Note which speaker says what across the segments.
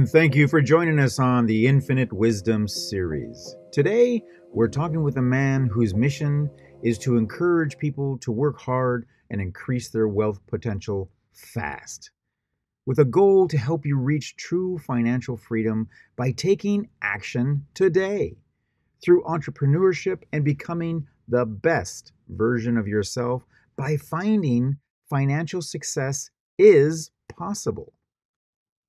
Speaker 1: and thank you for joining us on the Infinite Wisdom series. Today, we're talking with a man whose mission is to encourage people to work hard and increase their wealth potential fast, with a goal to help you reach true financial freedom by taking action today through entrepreneurship and becoming the best version of yourself by finding financial success is possible.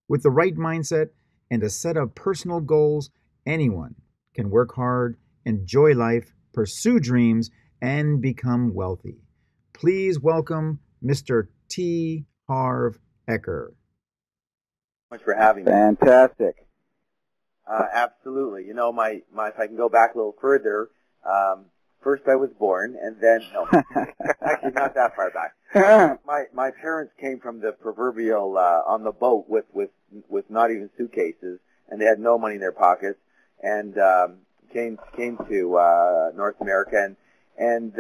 Speaker 1: With the right mindset and a set of personal goals, anyone can work hard, enjoy life, pursue dreams, and become wealthy. Please welcome Mr. T Harv Eker.
Speaker 2: Much for having me.
Speaker 3: Fantastic.
Speaker 2: Absolutely. You know, if I can go back a little further, first I was born, and then, no, actually not that far back. My parents came from the proverbial, on the boat with not even suitcases, and they had no money in their pockets, and, came to, North America, and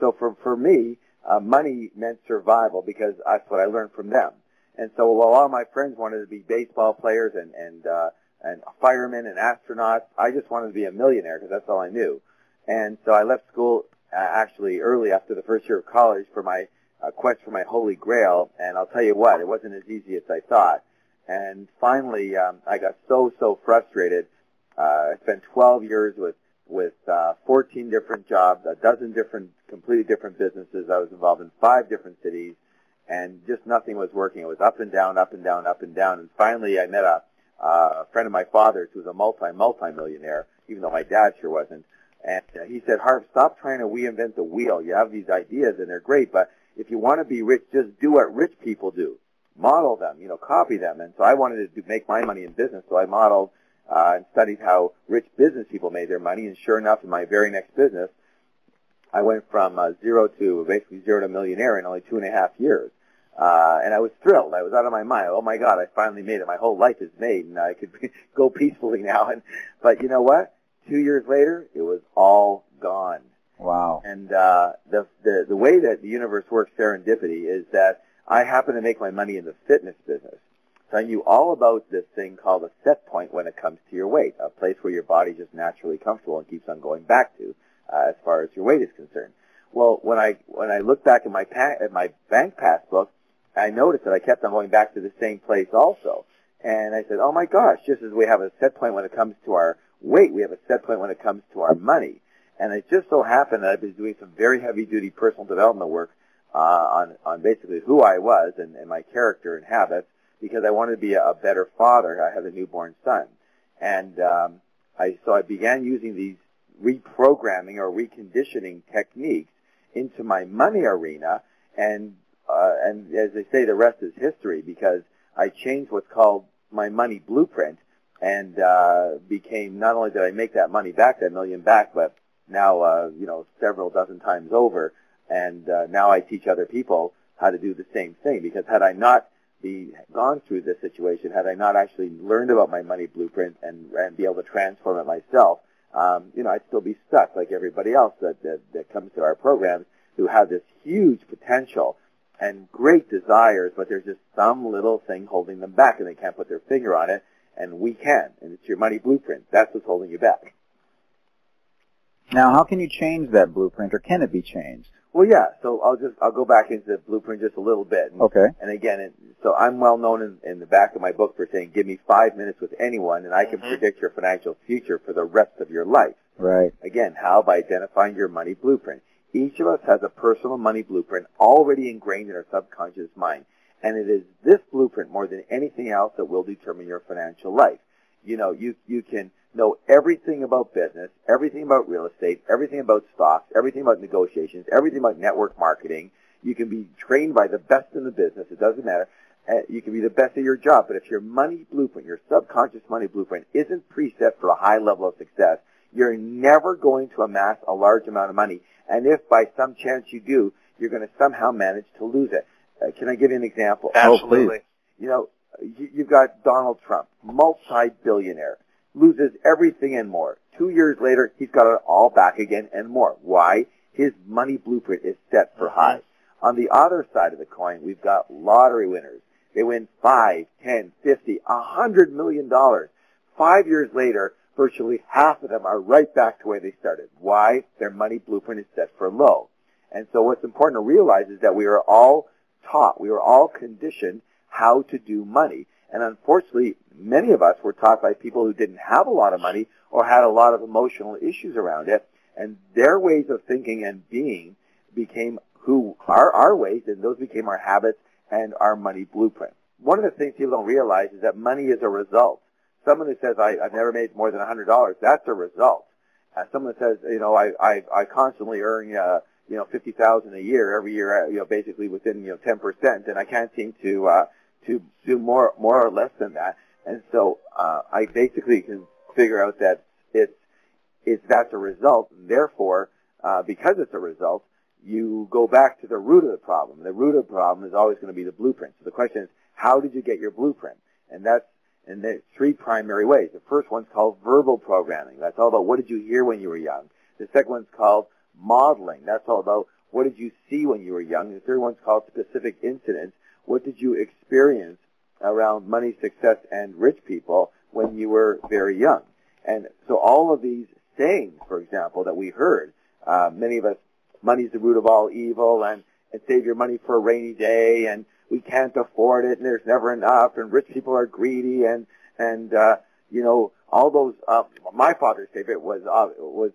Speaker 2: so for me, money meant survival because that's what I learned from them. And so while all my friends wanted to be baseball players and firemen and astronauts, I just wanted to be a millionaire because that's all I knew. And so I left school actually early after the first year of college for my quest for my holy grail. And I'll tell you what, it wasn't as easy as I thought. And finally, I got so frustrated. I spent 12 years with 14 different jobs, a dozen completely different businesses. I was involved in 5 different cities, and just nothing was working. It was up and down, up and down, up and down. And finally, I met a friend of my father's who was a multi-millionaire, even though my dad sure wasn't. And he said, Harv, stop trying to reinvent the wheel. You have these ideas, and they're great, but if you want to be rich, just do what rich people do. Model them, copy them. And so I wanted to make my money in business, so I modeled and studied how rich business people made their money. And sure enough, in my very next business, I went from zero to millionaire in only 2.5 years. And I was thrilled. I was out of my mind. Oh my God, I finally made it. My whole life is made, and I could go peacefully now. But you know what? 2 years later, it was all gone.
Speaker 3: Wow.
Speaker 2: And the way that the universe works, serendipity, is that I happen to make my money in the fitness business. So I knew all about this thing called a set point when it comes to your weight, a place where your body's just naturally comfortable and keeps on going back to as far as your weight is concerned. Well, when I look back at my bank passbook, I noticed that I kept on going back to the same place also. And I said, oh my gosh, just as we have a set point when it comes to our weight, we have a set point when it comes to our money. And it just so happened that I've been doing some very heavy-duty personal development work on basically who I was and my character and habits, because I wanted to be a better father. I have a newborn son. And so I began using these reprogramming or reconditioning techniques into my money arena, and as they say, the rest is history, because I changed what's called my money blueprint, and became, not only did I make that money back, that million back, but now several dozen times over, and now I teach other people how to do the same thing. Because had I not gone through this situation, had I not actually learned about my money blueprint and be able to transform it myself, I'd still be stuck like everybody else that comes to our programs, who have this huge potential and great desires, but there's just some little thing holding them back, and they can't put their finger on it, and we can, and it's your money blueprint. That's what's holding you back.
Speaker 3: Now, how can you change that blueprint, or can it be changed?
Speaker 2: Well, yeah, so I'll go back into the blueprint just a little bit.
Speaker 3: Okay.
Speaker 2: And again, so I'm well known in the back of my book for saying, give me 5 minutes with anyone, and I can predict your financial future for the rest of your life.
Speaker 3: Right.
Speaker 2: Again, how? By identifying your money blueprint. Each of us has a personal money blueprint already ingrained in our subconscious mind. And it is this blueprint more than anything else that will determine your financial life. You can know everything about business, everything about real estate, everything about stocks, everything about negotiations, everything about network marketing. You can be trained by the best in the business. It doesn't matter. You can be the best at your job. But if your money blueprint, your subconscious money blueprint, isn't preset for a high level of success, you're never going to amass a large amount of money. And if by some chance you do, you're going to somehow manage to lose it. Can I give you an example?
Speaker 3: Absolutely.
Speaker 2: You've got Donald Trump, multi-billionaire, loses everything and more. 2 years later, he's got it all back again and more. Why? His money blueprint is set for high. On the other side of the coin, we've got lottery winners, They win $5, $10, $50, $100 million. 5 years later, virtually half of them are right back to where they started. Why? Their money blueprint is set for low. And so what's important to realize is that we are all taught, we were all conditioned how to do money. And unfortunately, many of us were taught by people who didn't have a lot of money or had a lot of emotional issues around it. And their ways of thinking and being became who are our ways, and those became our habits and our money blueprint. One of the things people don't realize is that money is a result. Someone who says, I've never made more than $100, that's a result. Someone says, I constantly earn, $50,000 a year, every year, basically within, 10%, and I can't seem to do more or less than that. And so, I basically can figure out that that's a result. And therefore, because it's a result, you go back to the root of the problem. The root of the problem is always going to be the blueprint. So the question is, how did you get your blueprint? And there's three primary ways. The first one's called verbal programming. That's all about what did you hear when you were young. The second one's called modeling. That's all about what did you see when you were young. The third one's called specific incidents. What did you experience around money, success, and rich people when you were very young? And so all of these sayings, for example, that we heard, many of us, money's the root of all evil, and save your money for a rainy day, and we can't afford it, and there's never enough, and rich people are greedy, and all those. My father's favorite was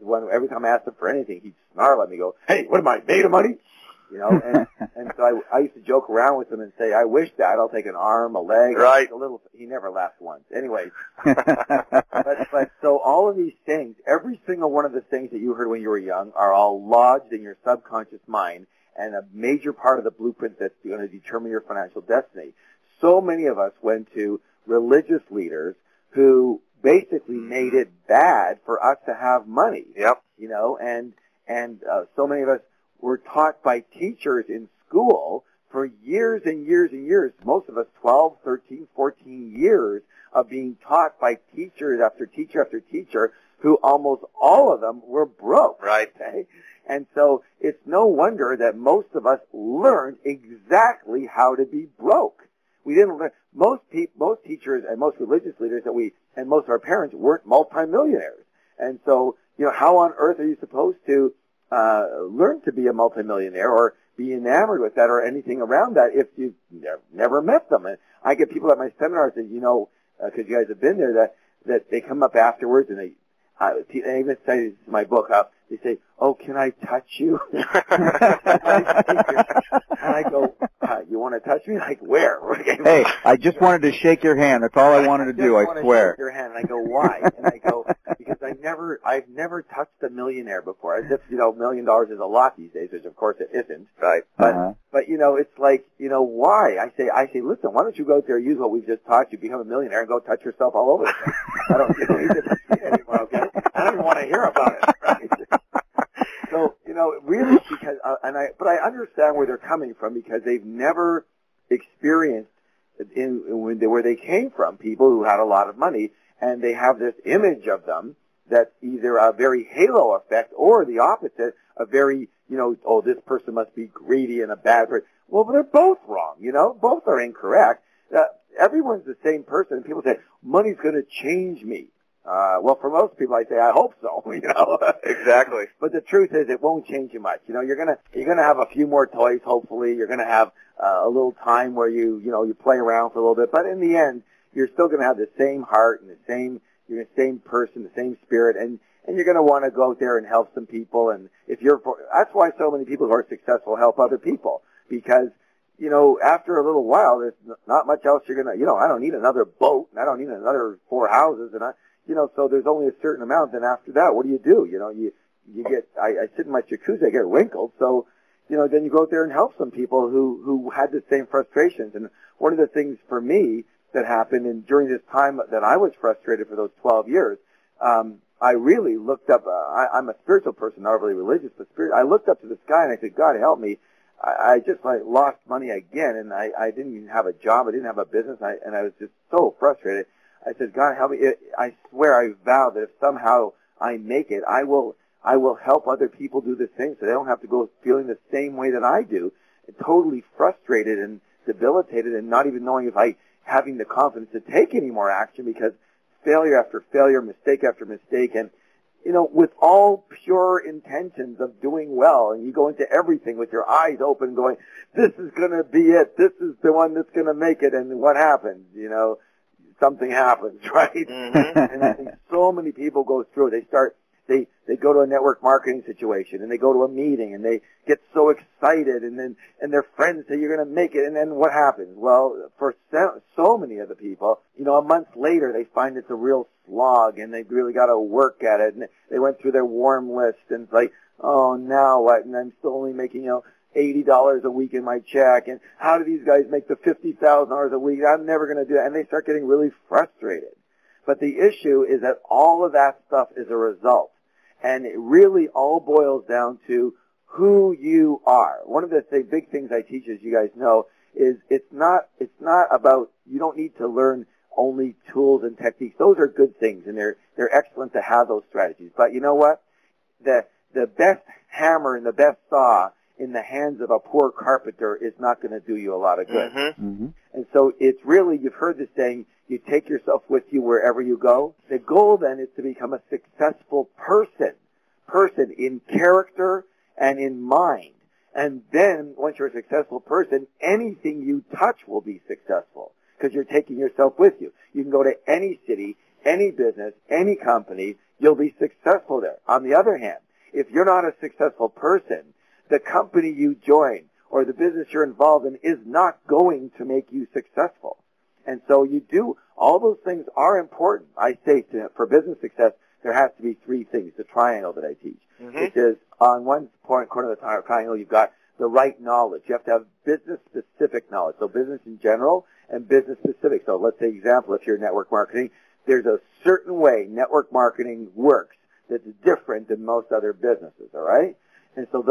Speaker 2: when every time I asked him for anything, he'd snarl at me, go, "Hey, what am I, made of money?" And so I used to joke around with him and say, "I wish, Dad, I'll take an arm, a leg,
Speaker 4: right."
Speaker 2: He never laughed once. Anyway, but so all of these things, every single one of the things that you heard when you were young, are all lodged in your subconscious mind, and a major part of the blueprint that's going to determine your financial destiny. So many of us went to religious leaders who basically made it bad for us to have money.
Speaker 4: Yep.
Speaker 2: And so many of us were taught by teachers in school for years and years and years. Most of us 12, 13, 14 years of being taught by teachers after teacher after teacher, who almost all of them were broke.
Speaker 4: Right.
Speaker 2: Okay? And so it's no wonder that most of us learned exactly how to be broke. We didn't learn. Most teachers and most religious leaders and most of our parents weren't multimillionaires. And so, how on earth are you supposed to learn to be a multimillionaire or be enamored with that or anything around that if you've never met them? And I get people at my seminars that, because you guys have been there, that they come up afterwards and they even say, this is my book, they say, "Oh, can I touch you?" And I go, "You want to touch me? Like where?"
Speaker 3: Hey, I just wanted to shake your hand. That's all I wanted to do, I swear.
Speaker 2: Shake your hand. And I go, "Why?" And I go, "Because I've never touched a millionaire before." As if, $1 million is a lot these days, which of course it isn't.
Speaker 4: Right.
Speaker 2: But it's like, why? I say, listen, why don't you go out there, use what we've just taught you, become a millionaire, and go touch yourself all over the place. I don't need to touch me anymore, okay? I don't even want to hear about it, right? So, really, because, but I understand where they're coming from, because they've never experienced where they came from, people who had a lot of money, and they have this image of them that's either a very halo effect or the opposite, a very, this person must be greedy and a bad person. Well, they're both wrong, both are incorrect. Everyone's the same person, and people say, money's going to change me. Well, for most people, I say, I hope so,
Speaker 4: Exactly.
Speaker 2: But the truth is, it won't change you much. You're gonna have a few more toys, hopefully. You're gonna have a little time where you play around for a little bit. But in the end, you're still gonna have the same heart and you're the same person, the same spirit, and you're gonna want to go out there and help some people. And that's why so many people who are successful help other people, because after a little while, there's not much else you're gonna. I don't need another boat, and I don't need another 4 houses, and so there's only a certain amount. Then after that, what do? You get, I sit in my jacuzzi, I get wrinkled. So, then you go out there and help some people who had the same frustrations. And one of the things for me that happened during this time that I was frustrated for those 12 years, I really looked up, I'm a spiritual person, not really religious, but spiritual. I looked up to the sky and I said, God help me. I just lost money again, and I didn't even have a job. I didn't have a business, and I was just so frustrated. I said, God help me. I swear, I vow that if somehow I make it, I will help other people do the same, so they don't have to go feeling the same way that I do. Totally frustrated, and debilitated and not even knowing if I having the confidence to take any more action because failure after failure, mistake after mistake, and with all pure intentions of doing well, and you go into everything with your eyes open going, this is going to be it, this is the one that's going to make it, and what happens? Something happens, right?
Speaker 4: Mm-hmm.
Speaker 2: And I think so many people go through it. They go to a network marketing situation, and they go to a meeting, and they get so excited, and their friends say, you're going to make it, and then what happens? Well, for so many of the people, a month later, they find it's a real slog, and they've really got to work at it, and they went through their warm list, and it's like, oh, now what? And I'm still only making, $80 a week in my check, and how do these guys make the $50,000 a week? I'm never going to do that, and they start getting really frustrated. But the issue is that all of that stuff is a result. And it really all boils down to who you are. One of the big things I teach, as you guys know, is it's not about, you don't need to learn only tools and techniques. Those are good things, and they're excellent to have those strategies. But you know what? The best hammer and the best saw in the hands of a poor carpenter is not going to do you a lot of good.
Speaker 4: Mm-hmm.
Speaker 3: Mm-hmm.
Speaker 2: And so it's really, you've heard the saying, you take yourself with you wherever you go. The goal then is to become a successful person in character and in mind. And then once you're a successful person, anything you touch will be successful because you're taking yourself with you. You can go to any city, any business, any company, you'll be successful there. On the other hand, if you're not a successful person, the company you join or the business you're involved in is not going to make you successful. And so all those things are important. I say for business success, there has to be three things, the triangle that I teach.
Speaker 4: Mm-hmm.
Speaker 2: Which is on one corner of the triangle, you've got the right knowledge. You have to have business-specific knowledge. So business in general and business-specific. So let's say, example, if you're network marketing, there's a certain way network marketing works that's different than most other businesses, all right? And so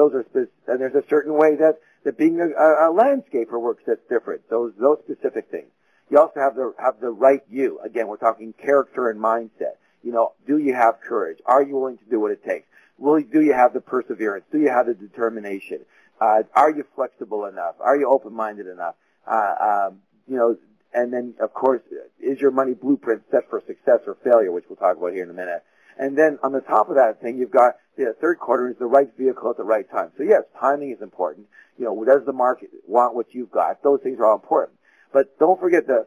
Speaker 2: and there's a certain way that being a landscaper works that's different. Those specific things. You also have the right you. Again, we're talking character and mindset. Do you have courage? Are you willing to do what it takes? Do you have the perseverance? Do you have the determination? Are you flexible enough? Are you open-minded enough? And then, of course, is your money blueprint set for success or failure, which we'll talk about here in a minute. And then on the top of that thing, you've got the third quarter is the right vehicle at the right time. So, yes, timing is important. Does the market want what you've got? Those things are all important. But don't forget that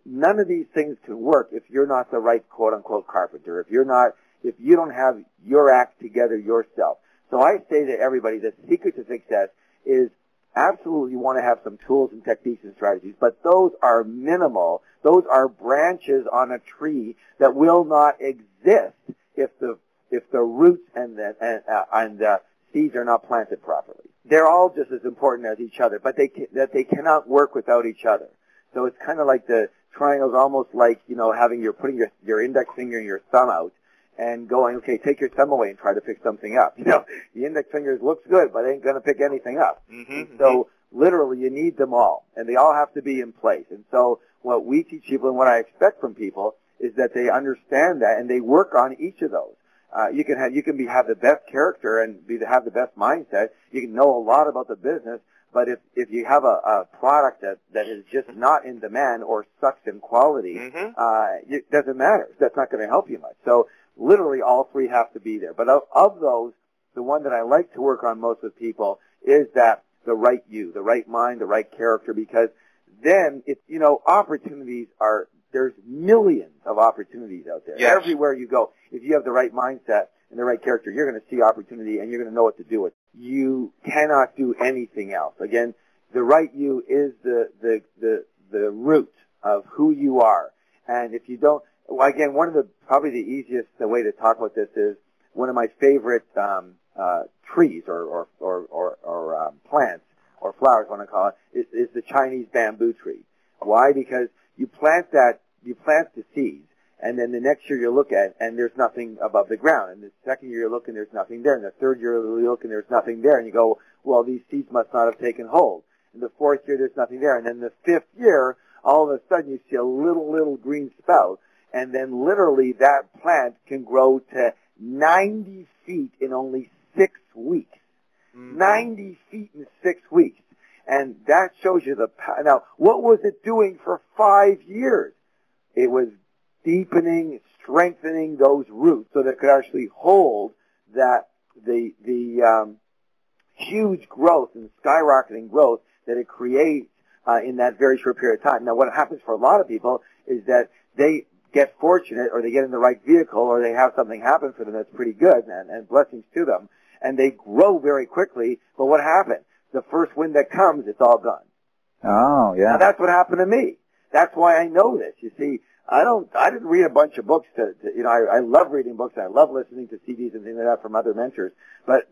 Speaker 2: none of these things can work if you're not the right quote-unquote carpenter, if you don't have your act together yourself. So I say to everybody, the secret to success is absolutely you want to have some tools and techniques and strategies, but those are minimal. Those are branches on a tree that will not exist if the roots and the seeds are not planted properly. They're all just as important as each other, but they cannot work without each other. So it's kind of like the triangle's almost like, putting your index finger and your thumb out and going, okay, take your thumb away and try to pick something up. The index finger looks good, but it ain't going to pick anything up.
Speaker 4: Mm-hmm.
Speaker 2: So literally you need them all, and they all have to be in place. And so what we teach people and what I expect from people is that they understand that and they work on each of those. You can have the best character and have the best mindset. You can know a lot about the business, but if you have a product that is just not in demand or sucks in quality,
Speaker 4: mm-hmm.
Speaker 2: It doesn't matter. That's not going to help you much. So literally all three have to be there. But of those, the one that I like to work on most with people is that the right you, the right mind, the right character, because then opportunities there's millions of opportunities out there.
Speaker 4: Yes.
Speaker 2: Everywhere you go, if you have the right mindset and the right character, you're going to see opportunity and you're going to know what to do with it. You cannot do anything else. Again, the right you is the root of who you are. And if you don't, again, probably the easiest way to talk about this is one of my favorite trees or plants or flowers, I want to call it, is the Chinese bamboo tree. Why? Because you plant the seeds, and then the next year you look at it, and there's nothing above the ground. And the second year you look, and there's nothing there. And the third year you look, and there's nothing there. And you go, well, these seeds must not have taken hold. And the fourth year, there's nothing there. And then the fifth year, all of a sudden you see a little green spout. And then literally that plant can grow to 90 feet in only 6 weeks. Mm-hmm. 90 feet in 6 weeks. And that shows you the power. Now, what was it doing for 5 years? It was deepening, strengthening those roots so that it could actually hold that the huge growth and skyrocketing growth that it creates in that very short period of time. Now, what happens for a lot of people is that they get fortunate, or they get in the right vehicle, or they have something happen for them that's pretty good, and blessings to them, and they grow very quickly. But what happens? The first wind that comes, it's all gone.
Speaker 3: Oh, yeah.
Speaker 2: Now, that's what happened to me. That's why I know this. You see, I didn't read a bunch of books I love reading books, and I love listening to CDs and things like that from other mentors. But,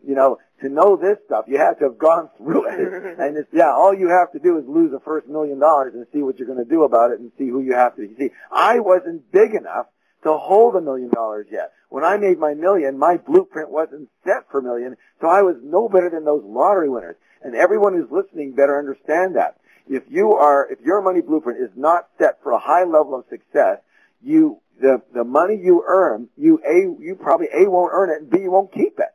Speaker 2: to know this stuff, you have to have gone through it. And all you have to do is lose the first $1 million and see what you're going to do about it and see who you have to be. You see, I wasn't big enough to hold $1 million yet. When I made my million, my blueprint wasn't set for $1 million, so I was no better than those lottery winners. And everyone who's listening better understand that. If your money blueprint is not set for a high level of success, the money you earn, you probably A, won't earn it, and B, you won't keep it.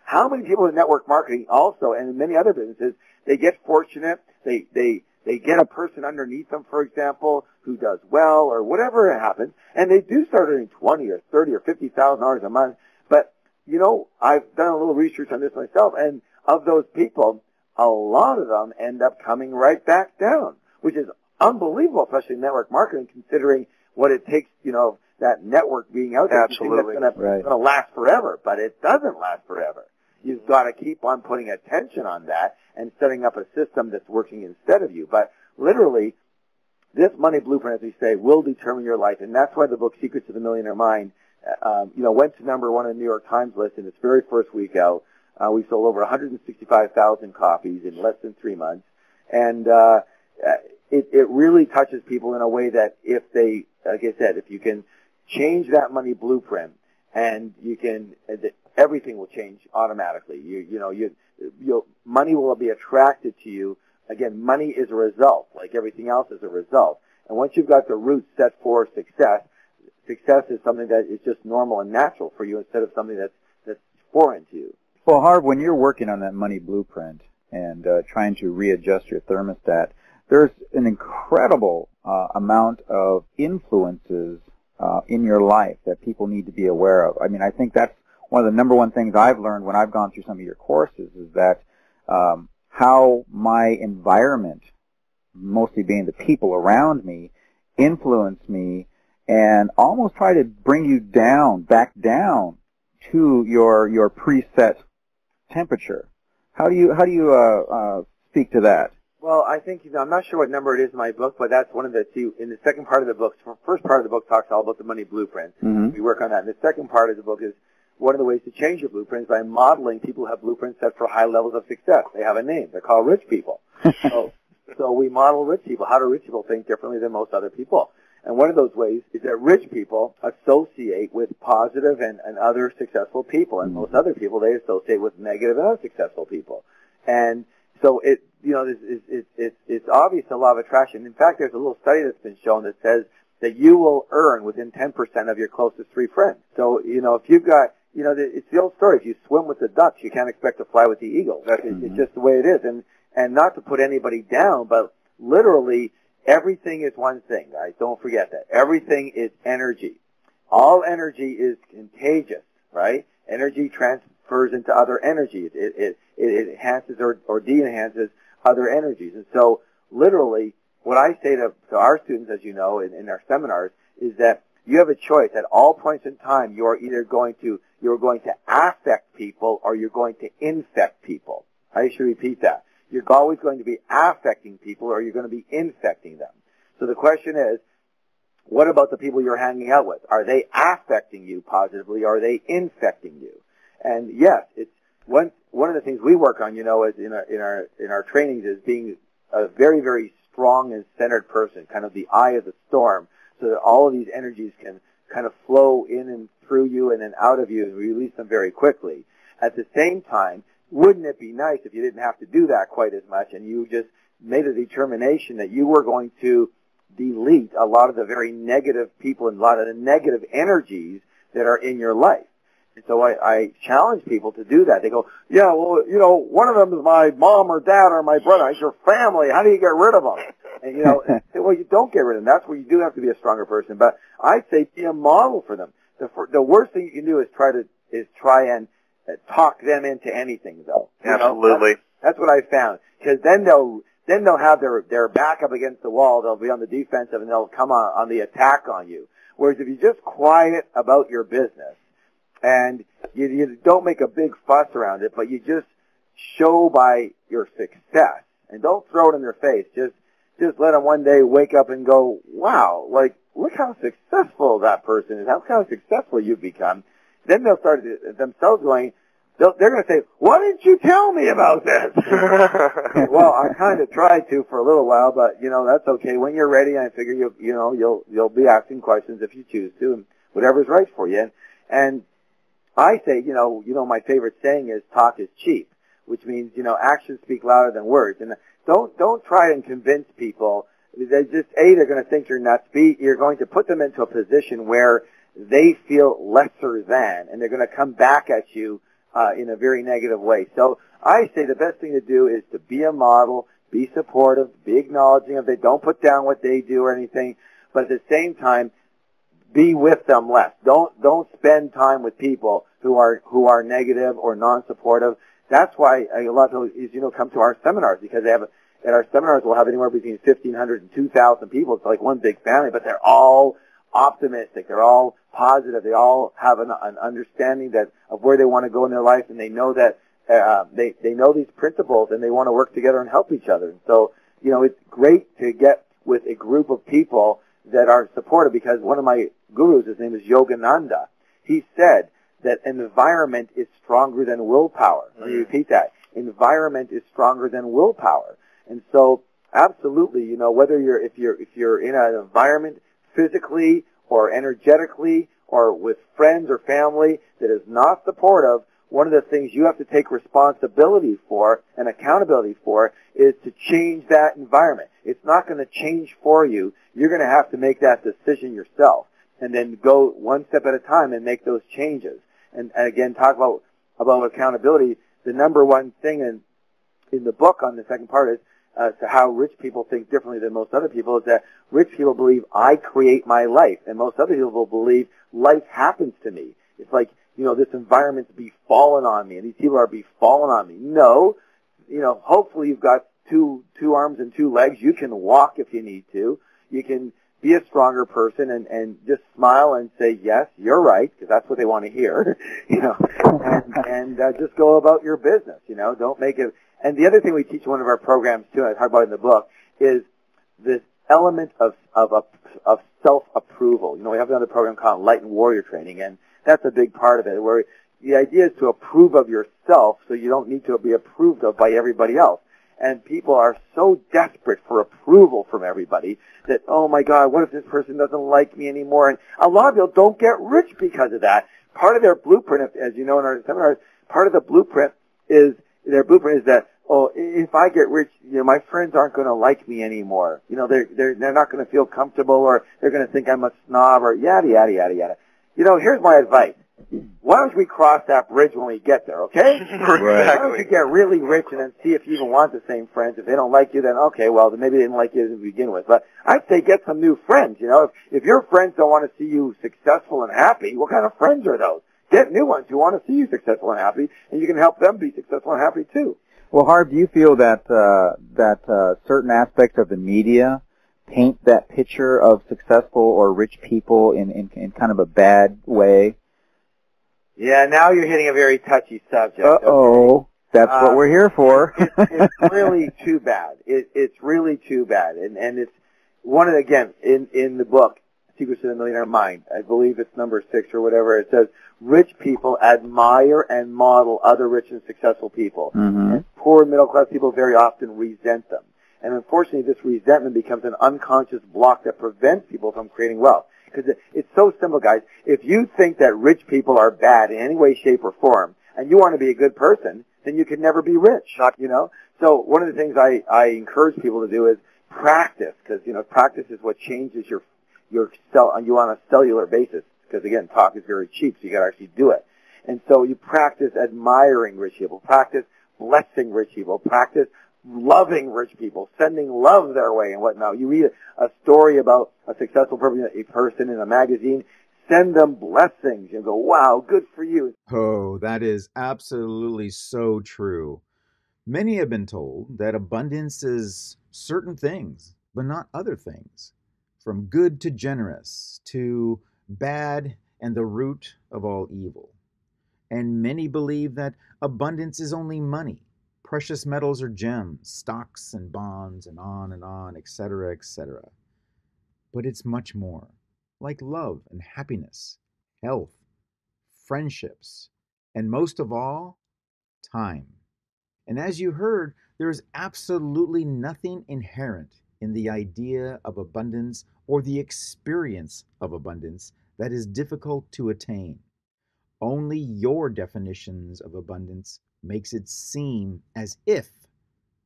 Speaker 2: How many people in network marketing also, and in many other businesses, they get fortunate, they get a person underneath them, for example, who does well, or whatever happens, and they do start earning $20 or $30 or $50,000 a month. But, I've done a little research on this myself, and of those people, a lot of them end up coming right back down, which is unbelievable, especially in network marketing, considering what it takes, that network being out there.
Speaker 4: Absolutely.
Speaker 2: That's going to last forever, but it doesn't last forever. You've got to keep on putting attention on that and setting up a system that's working instead of you. But literally, this money blueprint, as we say, will determine your life, and that's why the book Secrets of the Millionaire Mind, went to #1 on the New York Times list in its very first week out. We sold over 165,000 copies in less than 3 months, and it really touches people in a way that if they, like I said, if you can change that money blueprint, and everything will change automatically. Money will be attracted to you. Again, money is a result, like everything else is a result. And once you've got the roots set for success is something that is just normal and natural for you instead of something that's foreign to you.
Speaker 3: Well, Harv, when you're working on that money blueprint and trying to readjust your thermostat, there's an incredible amount of influences in your life that people need to be aware of. I mean, I think that's one of the number one things I've learned when I've gone through some of your courses is that how my environment, mostly being the people around me, influence me and almost try to bring you back down to your preset temperature. How do you speak to that?
Speaker 2: Well, I think, I'm not sure what number it is in my book, but that's one of the two. In the second part of the book, the first part of the book talks all about the money blueprint.
Speaker 3: Mm-hmm.
Speaker 2: We work on that. And the second part of the book is one of the ways to change your blueprint is by modeling people who have blueprints set for high levels of success. They have a name. They're called rich people. So we model rich people. How do rich people think differently than most other people? And one of those ways is that rich people associate with positive and other successful people, and most other people they associate with negative and unsuccessful people. And so it's obvious the law of attraction. In fact, there's a little study that's been shown that says that you will earn within 10% of your closest 3 friends. So, if you've got, it's the old story. If you swim with the ducks, you can't expect to fly with the eagles. It's just the way it is. And not to put anybody down, but literally everything is one thing, guys. Don't forget that. Everything is energy. All energy is contagious, right? Energy transfers into other energies. It enhances or de-enhances other energies. And so literally what I say to our students, as you know, in our seminars, is that you have a choice. At all points in time, you're going to affect people or you're going to infect people. I should repeat that. You're always going to be affecting people or you're going to be infecting them. So the question is, what about the people you're hanging out with? Are they affecting you positively or are they infecting you? And yes, it's one of the things we work on, is in our trainings is being a very, very strong and centered person, kind of the eye of the storm, so that all of these energies can kind of flow in and through you and then out of you and release them very quickly. At the same time, wouldn't it be nice if you didn't have to do that quite as much and you just made a determination that you were going to delete a lot of the very negative people and a lot of the negative energies that are in your life? And so I challenge people to do that. They go, yeah, well, you know, one of them is my mom or dad or my brother. It's your family. How do you get rid of them? And, you know, well, you don't get rid of them. That's where you do have to be a stronger person. But I'd say be a model for them. The worst thing you can do is try and talk them into anything, though.
Speaker 4: Absolutely.
Speaker 2: That's what I found. Because then they'll have their back up against the wall. They'll be on the defensive and they'll come on the attack on you. Whereas if you're just quiet about your business and you don't make a big fuss around it, but you just show by your success and don't throw it in their face. Just let them one day wake up and go, wow, like, look how successful that person is. Look how successful you've become. Then they'll start themselves going, they're going to say, why didn't you tell me about this? Well, I kind of tried to for a little while, but, you know, that's okay. When you're ready, I figure you'll be asking questions if you choose to, and whatever's right for you. And I say, you know, my favorite saying is talk is cheap, which means, you know, actions speak louder than words. And don't try and convince people. They're going to think you're nuts. B, you're going to put them into a position where they feel lesser than, and they're going to come back at you in a very negative way. So I say the best thing to do is to be a model, be supportive, be acknowledging of they don't put down what they do or anything, but at the same time, be with them less. Don't spend time with people who are negative or non-supportive. That's why a lot of people, come to our seminars, because at our seminars we'll have anywhere between 1,500 and 2,000 people. It's like one big family, but they're all optimistic. They're all positive. They all have an understanding of where they want to go in their life, and they know that they know these principles, and they want to work together and help each other. And so, it's great to get with a group of people that are supportive, because one of my gurus, his name is Yogananda, he said that environment is stronger than willpower. Let me repeat that. Environment is stronger than willpower. And so, absolutely, whether if you're in an environment physically or energetically or with friends or family that is not supportive, one of the things you have to take responsibility for and accountability for is to change that environment. It's not going to change for you. You're going to have to make that decision yourself, and then go one step at a time and make those changes. And again, talk about accountability. The number one thing in the book on the second part is to how rich people think differently than most other people, is that rich people believe I create my life, and most other people believe life happens to me. It's like, this environment's befallen on me, and these people are befallen on me. No, hopefully you've got two arms and two legs. You can walk if you need to. You can be a stronger person and just smile and say, yes, you're right, because that's what they want to hear, and just go about your business, don't make it. And the other thing we teach in one of our programs, too, and I talk about it in the book, is this element of self-approval. We have another program called Enlightened Warrior Training, and that's a big part of it, where the idea is to approve of yourself so you don't need to be approved of by everybody else. And people are so desperate for approval from everybody that, oh my God, what if this person doesn't like me anymore? And a lot of people don't get rich because of that. Part of their blueprint, as you know in our seminars, part of the blueprint is that, oh, if I get rich, my friends aren't going to like me anymore. They're not going to feel comfortable, or they're going to think I'm a snob, or yada, yada, yada, yada. Here's my advice. Why don't we cross that bridge when we get there, okay?
Speaker 4: Right.
Speaker 2: Why don't you get really rich and then see if you even want the same friends? If they don't like you, then okay, well, then maybe they didn't like you to begin with. But I'd say get some new friends, If your friends don't want to see you successful and happy, what kind of friends are those? Get new ones who want to see you successful and happy, and you can help them be successful and happy too.
Speaker 3: Well, Harv, do you feel that certain aspects of the media paint that picture of successful or rich people in kind of a bad way? Yeah,
Speaker 2: now you're hitting a very touchy subject.
Speaker 3: Uh-oh. Okay. That's what we're here for.
Speaker 2: It's really too bad. It's really too bad. And it's one of the, again, in the book, Secrets of the Millionaire Mind, I believe it's number 6 or whatever, it says, rich people admire and model other rich and successful people.
Speaker 3: Mm-hmm.
Speaker 2: And poor middle-class people very often resent them. And unfortunately, this resentment becomes an unconscious block that prevents people from creating wealth. Because it's so simple, guys. If you think that rich people are bad in any way, shape, or form, and you want to be a good person, then you can never be rich, So one of the things I encourage people to do is practice, because, practice is what changes you on a cellular basis. Because, again, talk is very cheap, so you got to actually do it. And so you practice admiring rich people, practice blessing rich people, practice loving rich people, sending love their way and whatnot. You read a story about a successful person in a magazine, send them blessings. You go, wow, good for you.
Speaker 1: Oh, that is absolutely so true. Many have been told that abundance is certain things, but not other things. From good to generous, to bad and the root of all evil. And many believe that abundance is only money, precious metals or gems, stocks and bonds, and on, etc., etc. But it's much more, like love and happiness, health, friendships, and most of all, time. And as you heard, there is absolutely nothing inherent in the idea of abundance or the experience of abundance that is difficult to attain. Only your definitions of abundance makes it seem as if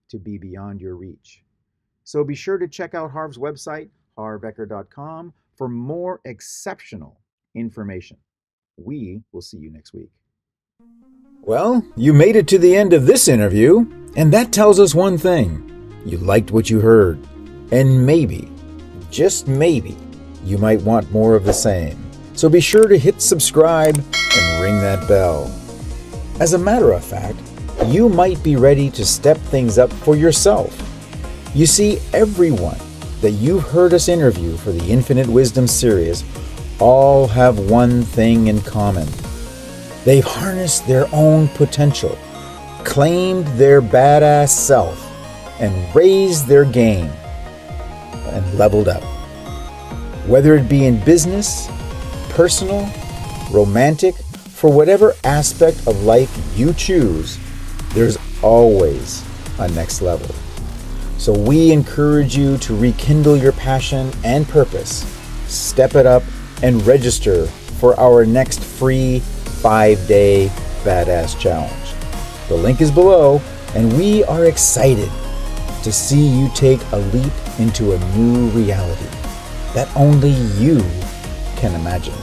Speaker 1: to be beyond your reach. So be sure to check out Harv's website, harveker.com, for more exceptional information. We will see you next week. Well, you made it to the end of this interview, and that tells us one thing. You liked what you heard, and maybe, just maybe, you might want more of the same. So be sure to hit subscribe and ring that bell. As a matter of fact, you might be ready to step things up for yourself. You see, everyone that you've heard us interview for the Infinite Wisdom series all have one thing in common. They've harnessed their own potential, claimed their badass self, and raised their game and leveled up. Whether it be in business, personal, romantic, for whatever aspect of life you choose, there's always a next level. So we encourage you to rekindle your passion and purpose, step it up, and register for our next free 5-day Badass Challenge. The link is below, and we are excited to see you take a leap into a new reality that only you can imagine.